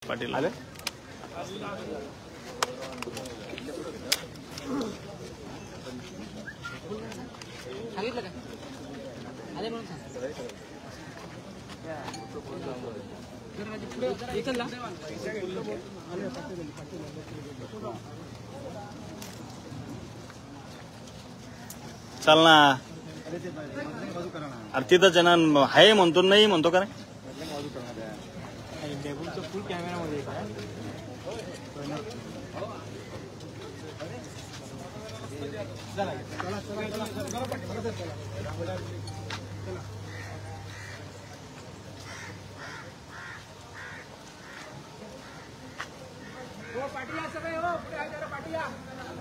पाटील आले सांगितलं का आले म्हणून सांग चल ना अरे तिथंच आहे ना आहे म्हणतो नाही म्हणतो का फुल कॅमेरामध्ये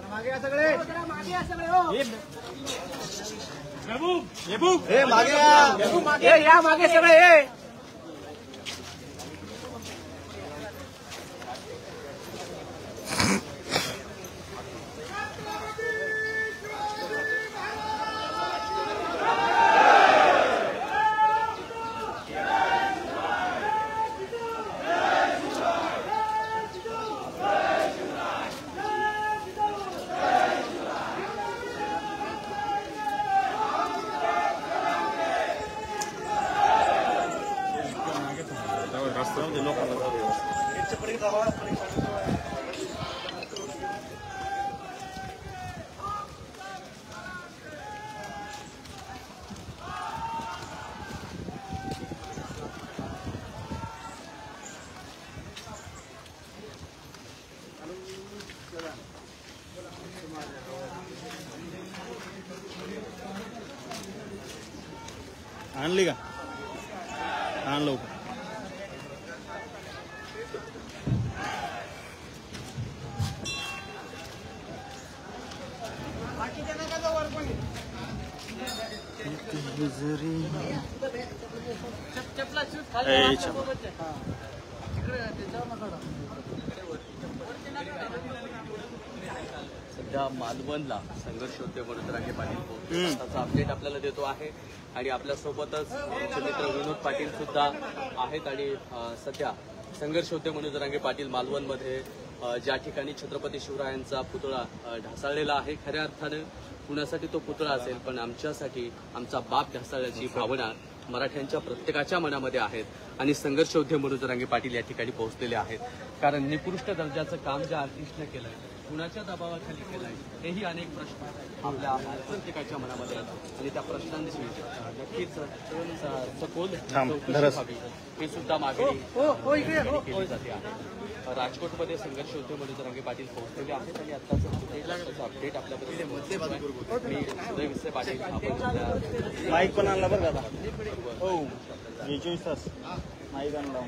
मागे या सगळे या मागे सगळे आणली का आण लवकर सध्या मालवणला संघर्ष होते म्हणून रांगे पाटील त्याचा अपडेट आपल्याला देतो आहे आणि आपल्यासोबतच आमचे मित्र विनोद पाटील सुद्धा आहेत आणि सध्या संघर्ष होते म्हणून रांगे पाटील मालवणमध्ये ज्या ठिकाणी छत्रपती शिवरायांचा पुतळा ढासळलेला आहे खऱ्या अर्थानं कुणासाठी तो पुतळा असेल पण आमच्यासाठी आमचा बाप ढासळल्याची भावना मराठ्यांच्या प्रत्येकाच्या मनामध्ये आहेत आणि संघर्ष योद्धे मनोज जरांगे पाटील या ठिकाणी पोहोचलेले आहेत कारण निकृष्ट दर्जाचं काम ज्या आर्टिस्टनं केलंय कुणाच्या दबावाखाली केलंय हेही अनेक प्रश्न आपल्या प्रत्येकाच्या मनामध्ये आहेत आणि त्या प्रश्नांची नक्कीच सखोल चौकशी व्हावी ही सुद्धा मागणी केली जाते आहे राजकोटमध्ये संघर्ष योद्धे मनोज जरांगे पाटील पोहोचलेले आहेत आणि आत्ताचं अपडेट आपल्याकडे मी सुदय विसे पाटील आपण माईक पण आणला बरं का हो 24 तास माईक आणला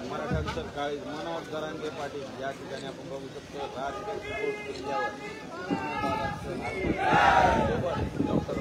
मराठ्यांचं काळी मनोज जरांगे पाटील या ठिकाणी आपण बघू शकतो राजकीय किल्ल्यावर डॉक्टर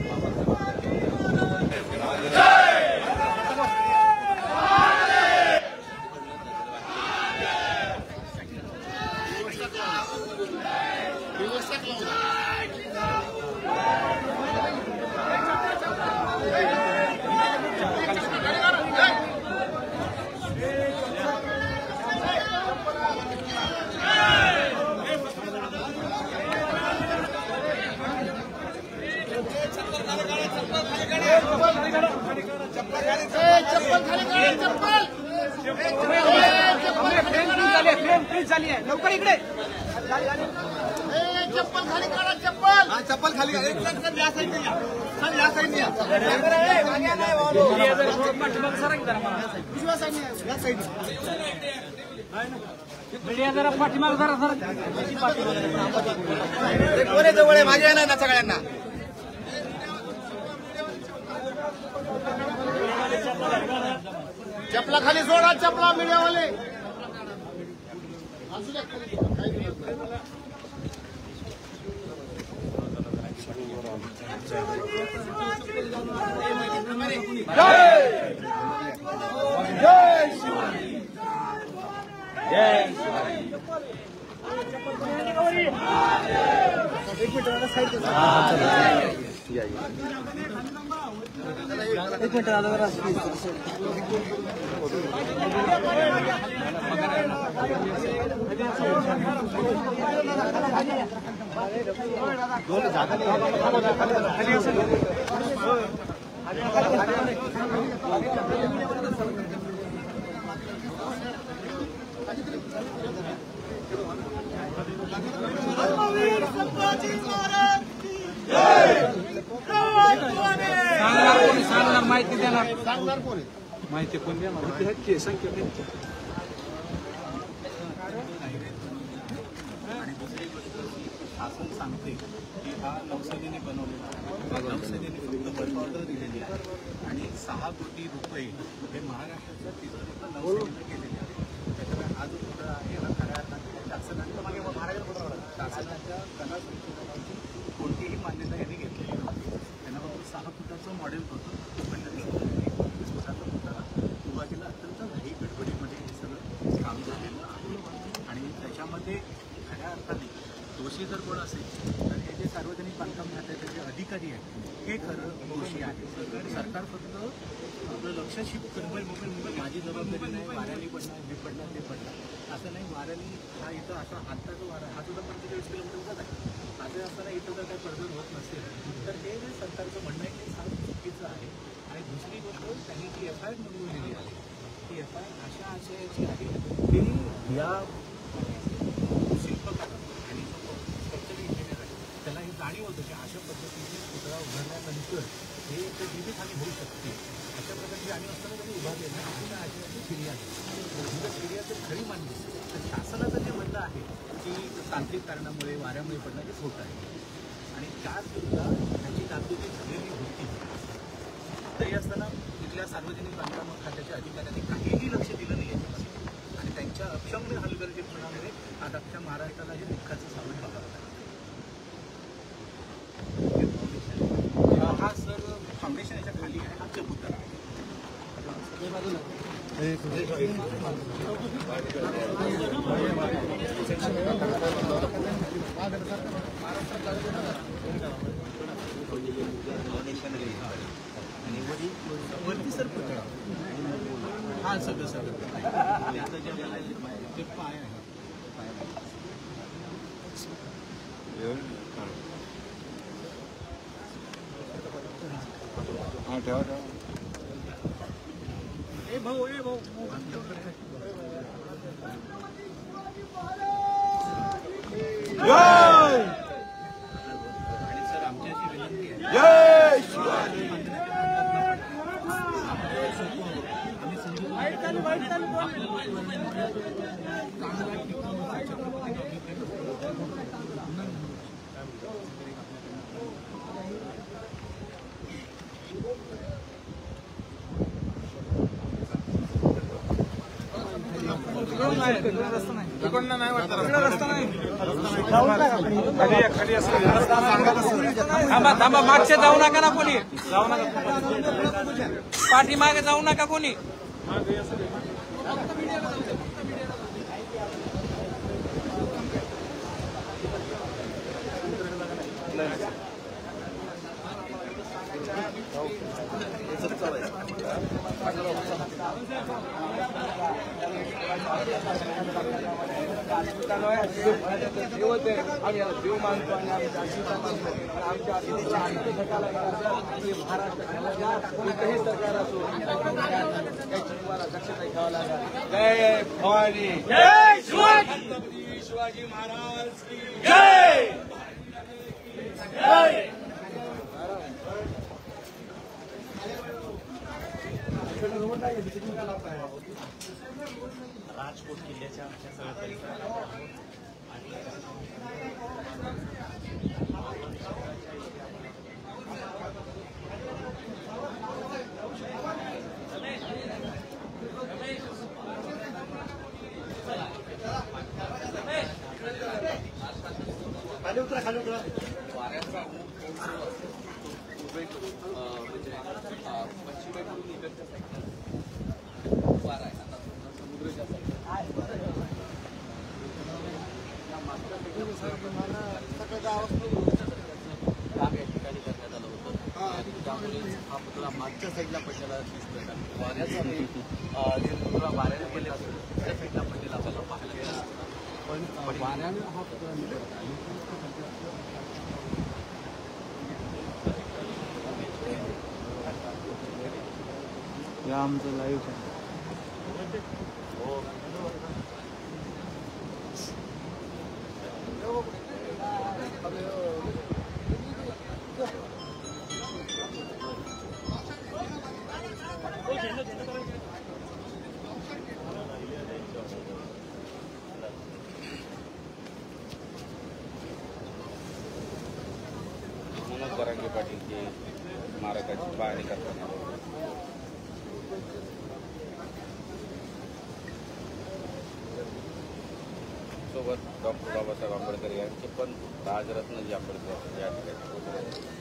लवकर इकडे चप्पल खाली काढा चप्पल खाली या साईडने मीडिया जरा पाठीमाग जरा जवळ मागे येणार ना सगळ्यांना चपला खाली सोडा चपला मीडियावाले एक मिनिट दादा जरा सांगणार माहिती देणार सांगणार कोण माहिती कोण देणार माहिती संख्या शासन सांगते की हा नौसेनेने बनवलेला आहे. नौसेनेने फक्त वर्क ऑर्डर दिलेली आहे आणि 6 कोटी रुपये हे महाराष्ट्राच्या तिजोरीतून नौसेनेने केलेले आहे. त्याच्यामुळे हा जो पुतळा आहे हा खऱ्या अर्थाने शासनाच्या कला संशोधनाची कोणतीही मान्यता यांनी घेतलेली नव्हती. त्यांना फक्त 6 फुटाचं मॉडेल होतं पण त्यांनी 21 फुटाचा पुतळा उभा केला. अत्यंत घाई गडबडीमध्ये हे सगळं काम झालेलं आहे आणि त्याच्यामध्ये खऱ्या अर्थाने दोषी जर कोण असेल तर हे जे सार्वजनिक बांधकाम खात्याचे जे अधिकारी आहेत हे खरं दोषी आहे. सरकार फक्त आपलं लक्ष शिफ्ट मुंबई माझी जबाबदारी नाही, वाऱ्याने पडणार, मी पडणार, ते पडणार असं नाही. वाऱ्याने हा इथं असा आत्ता जो वारा हा सुद्धा 45 किलोमीटरचाच आहे. असं असताना इथं जर काही पडझड होत नसेल तर हे जे सरकारचं म्हणणं आहे ते फार चुकीचं आहे. आणि दुसरी गोष्ट त्यांनी जी FIR नोंदवलेली आहे ती FIR अशा आशयाची आहे की या शिल्पकार आणि स्ट्रक्चरल इंजिनियर आहे त्याला हे जाणीव होतं की अशा पद्धतीने पुतळा उभारल्यानंतर हे जीवितहानी होऊ शकते. अशा प्रकारची जाणीव असताना त्यांनी उभारलेलं आहे. त्या आशयाची फिर्याद जर फिर्याद जर खरी मानली तर शासनाचं जे म्हणणं आहे की तांत्रिक कारणामुळे वाऱ्यामुळे पडणं हे खोटं आहे आणि त्यासुद्धा त्याची तात्पुरती झालेली होती. तरी असताना तिथल्या सार्वजनिक बांधकाम खात्याच्या अधिकाऱ्यांनी काहीही लक्ष दिलं नाही याच्यामध्ये आणि त्यांच्या अक्षम्य हलगर्जीपणामुळे आज अख्ख्या महाराष्ट्राला हे दुःखाचं सामना बघावं लागतं. हा सर फाउंडेशन याच्या खाली आहे. हा चबुतरा आहे. आणि वरती सर पुतळा हा सगळं त्याचं जे ते पाय आहे हा ठेवा ठेवा ए भाऊ आणि सर आमची अशी विनंती आहे थांबा मागचे जाऊ नका ना कोणी पाठीमागे जाऊ नका कोणी देव मानतो आणि आमच्या कोणतंही सरकार असो दक्षता घ्यावं लागेल. जय भवानी, जय शिवाजी महाराज की जय. राजकोट किल्ल्याच्या आमच्या सगळ्या परिसरात खाली उतरा वाऱ्याचा ओघ सुरू असतो म्हणजे पश्चिमेकडून इकडच्या साईडला वारा आहे. आता समुद्राच्या साईडला काम या ठिकाणी करण्यात आलं होतं. त्यामुळे हा पुतळा मागच्या साईडला पडलेला दिसतोय. वाऱ्याचा जे पुतळा वाऱ्याने गेले असेल त्या साईडला पडलेला आपल्याला पाहायला मिळाला. पण वाऱ्याने हा पुतळा आमचं लाईव्ह मनोज जरांगे पाटीलची स्मारकाची पाहणी करताना सोबत डॉक्टर बाबासाहेब आंबेडकर यांचे पण राजरत्न जे आंबेडकर या ठिकाणी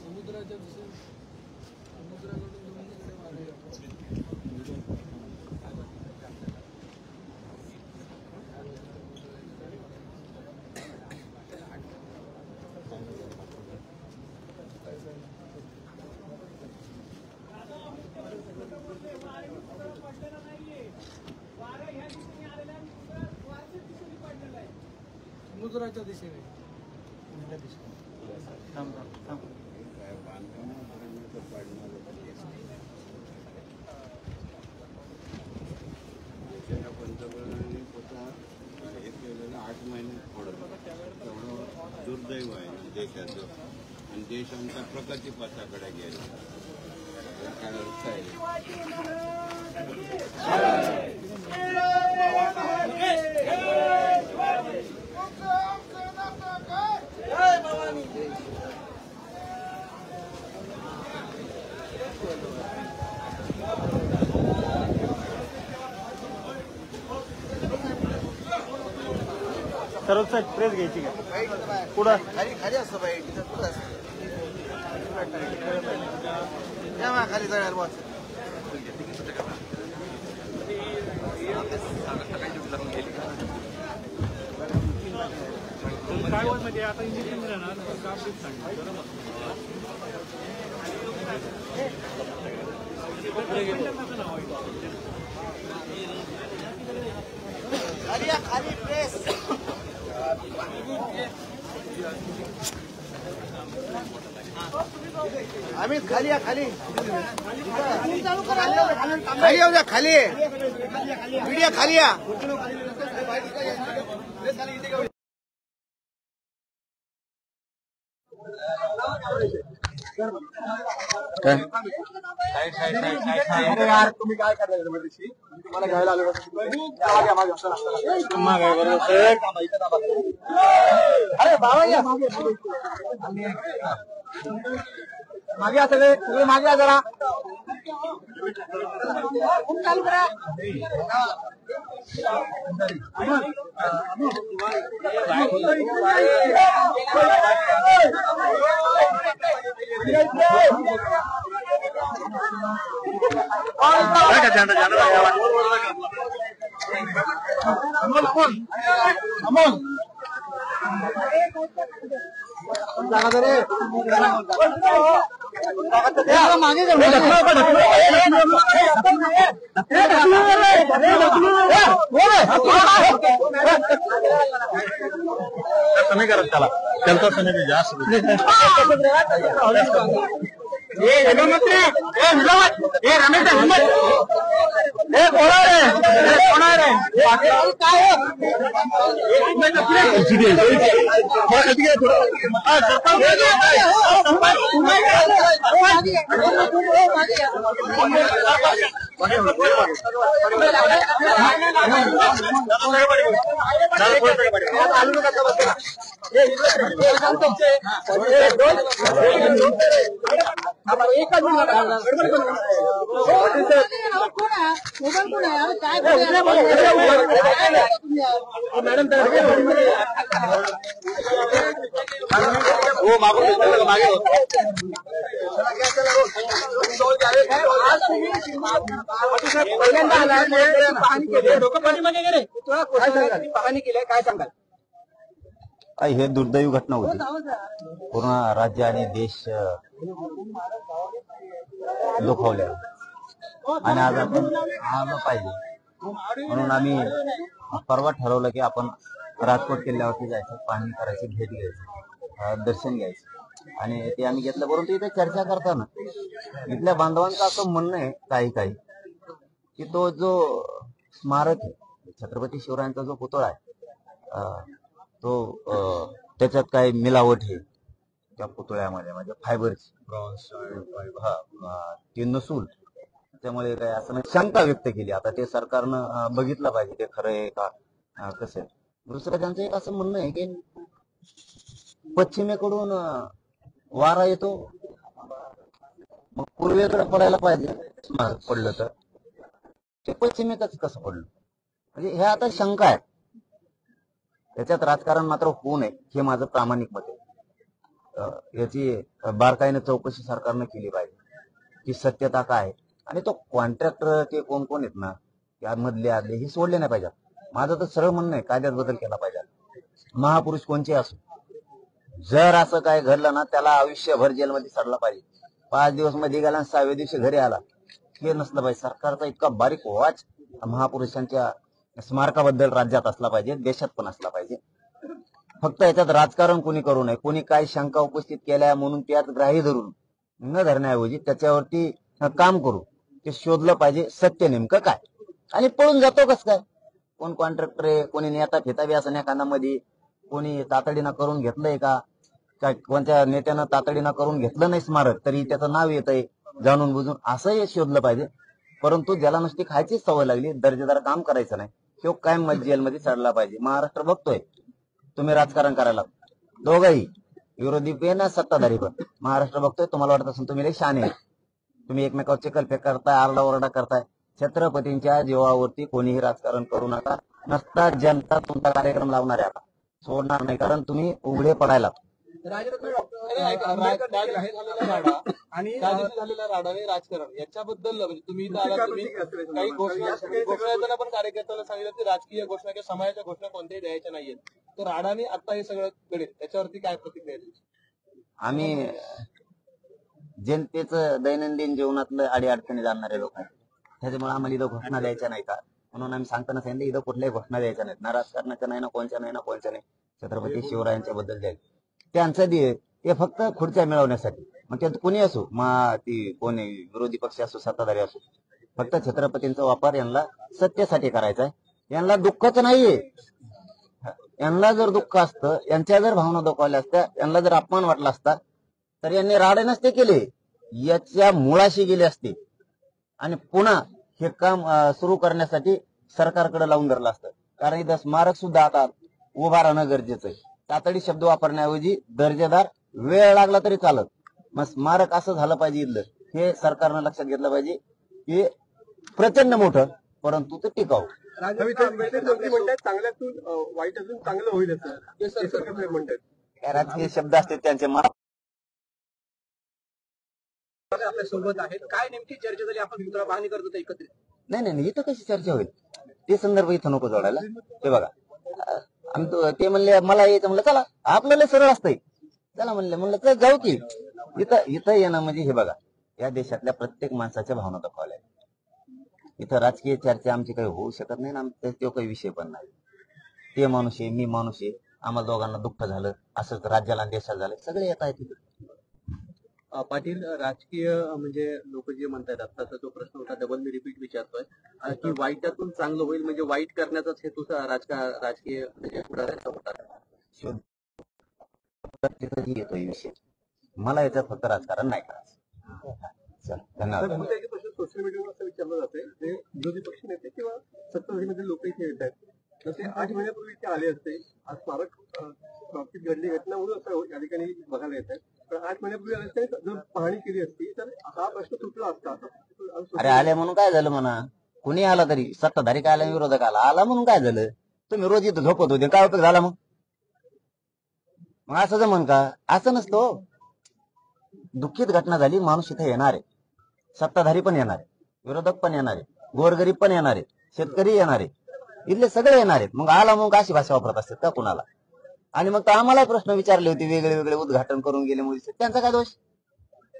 समुद्राच्या दिशेने समुद्राकडून दोन्हीकडे वारे समुद्राच्या दिशेने पंतप्रधानांनी स्वतः हे केलेलं 8 महिने थोडं तेवढं दुर्दैव आहे देशाचं आणि देश आमचा प्रगती पथाकडे गेला काय अर्थ आहे. सर्व साईड प्रेस घ्यायची का पुढं खाली खाली असतं बाई तिथं पुढं असतं खाली जाणार बॉस काय होत म्हणजे आता इंजिनिअरिंग राहणार खाली प्रेस आम्ही खाली या खाली खाली येऊ द्या खाली मीडिया खाली या अरे यार तुम्ही काय करताय जबरदस्ती तुम्हाला घ्यायला आलो अरे बाबा या मागे या सगळे सगळे मागे या जरा चालू करा मागे नाही करत त्याला त्यांचा सने जास्त मॅडम पाहणी केली काय सांगाल हे दुर्दैवी घटना होती पूर्ण राज्य आणि देश दुखावल्या आणि आज आपण आलं पाहिजे म्हणून आम्ही परवा ठरवलं की आपण राजकोट किल्ल्यावरती जायचं, पाहणी करायची, भेट घ्यायचं, दर्शन घ्यायचं आणि ते आम्ही घेतलं. परंतु इथे चर्चा करताना इथल्या बांधवांचं असं म्हणणं आहे काही की तो जो स्मारक आहे छत्रपती शिवरायांचा जो पुतळा आहे तो त्याच्यात काय मिलावट आहे त्या पुतळ्यामध्ये, म्हणजे फायबरची ते नसून त्यामुळे काय असं शंका व्यक्त केली. आता ते सरकारनं बघितलं पाहिजे ते खरं आहे का कसं आहे. दुसरं त्यांचं एक असं म्हणणं आहे की पश्चिमेकडून वारा येतो मग पूर्वेकडे पडायला पाहिजे, पडलं तर ते पश्चिमेकच कसं पडलं, म्हणजे हे आता शंका आहे. त्याच्यात राजकारण मात्र होऊ नये हे माझं प्रामाणिक मत आहे. याची बारकाईने चौकशी सरकारनं केली पाहिजे की सत्यता काय आणि तो कॉन्ट्रॅक्टर ते कोण कोण आहेत ना त्यामधले आदले हे सोडले नाही पाहिजे. माझं तर सरळ म्हणणं आहे कायद्यात बदल केला पाहिजे. महापुरुष कोणचे असो जर असं काय घडलं ना त्याला आयुष्यभर जेलमध्ये सडला पाहिजे. 5 दिवस मध्ये गेला आणि 6व्या दिवशी घरी आला हे नसलं पाहिजे. सरकारचा इतका बारीक वाच महापुरुषांच्या स्मारकाबद्दल राज्यात असला पाहिजे, देशात पण असला पाहिजे. फक्त याच्यात राजकारण कोणी करू नये. कोणी काय शंका उपस्थित केल्या म्हणून त्यात ग्राही धरून न धरण्याऐवजी त्याच्यावरती काम करू, ते शोधलं पाहिजे सत्य नेमकं काय. आणि पळून जातो कस काय, कोण कॉन्ट्रॅक्टर आहे, कोणी नेता फिताबी असं एखाद्यामध्ये कोणी तातडीनं करून घेतलंय का, काय कोणत्या नेत्यानं तातडीनं करून घेतलं नाही स्मारक तरी त्याचं नाव येतंय जाणून बुजून, असंही शोधलं पाहिजे. परंतु ज्याला नुसती खायचीच सवय लागली, दर्जेदार काम करायचं नाही, तो कायम जेलमध्ये चढला पाहिजे. महाराष्ट्र बघतोय तुम्ही राजकारण करायला दोघंही, विरोधी पण सत्ताधारी पण. महाराष्ट्र बघतोय, तुम्हाला वाटत असेल तुम्ही लई शहाणे आहे, तुम्ही एकमेकावर चिकलफेक करताय, आरडाओरडा करताय. छत्रपतींच्या जीवावरती कोणीही राजकारण करू नका. नसता जनता तुमचा कार्यक्रम लावणार आहे, आता सोडणार नाही, कारण तुम्ही उघडे पडायला. आणि झालेला राडाने राजकारण याच्याबद्दल म्हणजे तुम्ही काही घोषणा पण कार्यकर्त्यांना सांगितलं की राजकीय घोषणा किंवा समाजाच्या घोषणा कोणत्याही द्यायच्या नाहीयेत, तर राडाने आता हे सगळं घडेल त्याच्यावरती काय प्रतिक्रिया दिली? आम्ही जनतेचं दैनंदिन जीवनातलं अडीअडचणी जाणणारे लोक आहेत, त्याच्यामुळे आम्हाला इथं घोषणा द्यायच्या नाही का म्हणून आम्ही सांगताना सांगितलं इथं कुठल्याही घोषणा द्यायच्या नाहीत, ना राजकारणाच्या नाही, ना कोणच्या नाही, ना कोणच्या नाही. छत्रपती शिवरायांच्या बद्दल द्यायचं त्यांचं ध्येय ते फक्त खुर्च्या मिळवण्यासाठी. मग त्यात कोणी असो, ती कोणी विरोधी पक्ष असो, सत्ताधारी असो, फक्त छत्रपतींचा वापर यांना सत्तेसाठी करायचा आहे. यांना दुःखच नाहीये. यांना जर दुःख असतं, यांच्या जर भावना दुखावल्या असत्या, यांना जर अपमान वाटला असता तर यांनी राडे नसते केले, याच्या मुळाशी गेले असते आणि पुन्हा हे काम सुरू करण्यासाठी सरकारकडे लावून धरलं असतं. कारण इथं स्मारक सुद्धा आता उभा राहणं गरजेचं आहे. तातडी शब्द वापरण्याऐवजी दर्जेदार, वेळ लागला तरी चालत, मग स्मारक असं झालं पाहिजे इथलं, हे सरकारनं लक्षात घेतलं पाहिजे. हे प्रचंड मोठं, परंतु ते टिकाऊ. चांगल्यातून वाईट अजून चांगलं होईल असं म्हणतात. राजकीय शब्द असते त्यांचे. आपल्या सोबत आहेत, काय नेमकी चर्चा झाली? आपण मित्र पाहणी करतो एकत्रित. नाही, इथं कशी चर्चा होईल? ते संदर्भ इथं नको जोडायला. ते बघा, ते म्हणले मला यायचं, म्हणलं चला, आपल्याला सरळ असतंय, चला म्हणलं तर जाऊ की. इथं येणं म्हणजे हे बघा, या देशातल्या प्रत्येक माणसाच्या भावना दाखवल्या. इथं राजकीय चर्चा आमची काही होऊ शकत नाही ना, तो काही विषय पण नाही. ते माणूस आहे, मी माणूस आहे, आम्हाला दोघांना दुःख झालं, असंच राज्याला आणि देशाला झालं, सगळे येत आहेत तिथे. पाटील, राजकीय म्हणजे लोक जे म्हणतात, आत्ताचा जो प्रश्न होता डबल मी रिपीट विचारतोय की वाईटातून चांगलं होईल, म्हणजे वाईट करण्याचाच हेतू राजकीय म्हणजे पुढाऱ्यांचा होता. येतो विषय, मला याच्यात फक्त राजकारण नाही करायचं. धन्यवाद. सोशल मीडियावर असं विचारलं जातंय, जे विरोधी पक्ष नेते किंवा सत्ताधारीमध्ये लोक इथे येत आहेत, जसे 8 महिन्यापूर्वी ते आले असते, आज स्मारक बाबतीत घडली घटना म्हणून असं या ठिकाणी बघायला येत आहे. पण 8 महिन्यापूर्वी आले असते, जर पाहणी केली असती तर हा प्रश्न सुटला असता. अरे आले म्हणून काय झालं म्हणा, कुणी आला तरी, सत्ताधारी काय आला, विरोधक आला म्हणून काय झालं? तुम्ही रोज इथं झोपत होते, काय उपयोग झाला? मग असं जमन का? असं नसतं. दुःखित घटना झाली, माणूस इथे येणार आहे, सत्ताधारी पण येणार आहे, विरोधक पण येणार आहे, गोरगरीब पण येणार आहे, शेतकरी येणार आहे, इथले सगळे येणार आहेत. मग आला मग अशी भाषा वापरत असतात का कुणाला? आणि मग तर आम्हाला प्रश्न विचारले होते, वेगळे वेगळे उद्घाटन करून गेले मुली, त्यांचा काय दोष?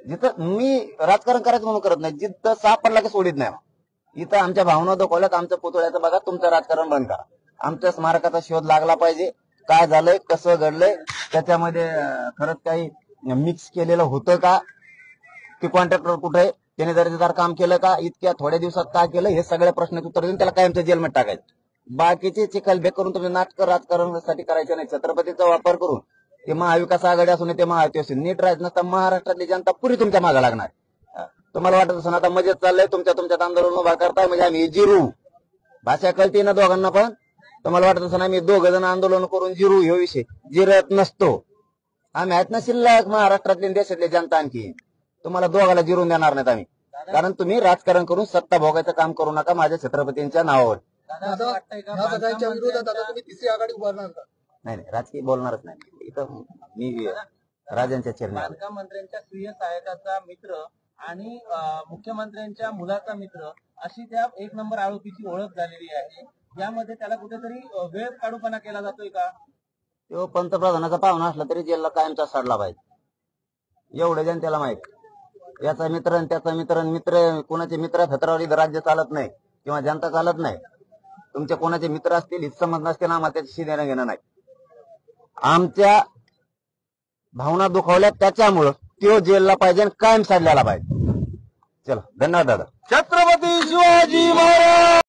जिथं मी राजकारण करायचं म्हणून करत नाही, जिथं सापडला की सोडित नाही. इथं आमच्या भावना दाखवल्यात, आमच्या पुतळ्याचं बघा, तुमचं राजकारण बंद करा. आमच्या स्मारकाचा शोध लागला पाहिजे, काय झालंय, कसं घडलंय, त्याच्यामध्ये खरंच काही मिक्स केलेलं होतं का, ते कॉन्ट्रॅक्टर कुठे आहे, त्याने दर्जेदार काम केलं का, इतक्या थोड्या दिवसात काय केलं, हे सगळ्या प्रश्नाचं उत्तर देऊन त्याला कायमच्या जेलमध्ये टाकायचं. बाकीचे चिखलबेक करून तुम्ही नाटक राजकारणासाठी करायचे नाही. छत्रपतीचा वापर करून ते महाविकास आघाडी असून ते महायुती असून नीट राहत नसता महाराष्ट्रातली जनता पुरी तुमच्या मागे लागणार. तुम्हाला वाटत असं आता मजेत चाललंय, तुमच्यात आंदोलन उभा करताय म्हणजे आम्ही जिरू, भाषा कळते ना दोघांना पण. तुम्हाला वाटत असं आम्ही 2 जण आंदोलन करून जिरू, हे विषय जिरत नसतो. आम्ही आहेत ना शिल्लक महाराष्ट्रातली देशातली जनता, आणखी तुम्हाला दोघाला जिरून देणार नाहीत आम्ही. कारण तुम्ही राजकारण करून सत्ता भोगायचं काम करू नका माझ्या छत्रपतींच्या नावावर. तिसरी आघाडी उभारणार का? नाही, राजकीय बोलणारच नाही. इथं मी राजांच्या चरणी. बांधकाम मंत्र्यांच्या स्त्रीय सहायकाचा मित्र आणि मुख्यमंत्र्यांच्या मुलाचा मित्र अशी त्या 1 नंबर आरोपीची ओळख झालेली आहे. यामध्ये त्याला कुठेतरी वेळ काढूपणा केला जातोय का? तो पंतप्रधानाचा पाहुणा असला तरी जेलला कायमचा सडला पाहिजे, एवढे जनतेला माहित. याचा मित्र आणि त्याचा मित्र कोणाचे मित्र फतरावर इथं राज्य चालत नाही किंवा जनता चालत नाही. तुमचे कोणाचे मित्र असतील, हितसंबंध नसतील, आम्हाला त्याच्याशी देणं घेणं नाही. आमच्या भावना दुखावल्या त्याच्यामुळं तो जेलला पाहिजे आणि कायम सडल्याला पाहिजे. चला, धन्यवाद दादा. छत्रपती शिवाजी महाराज.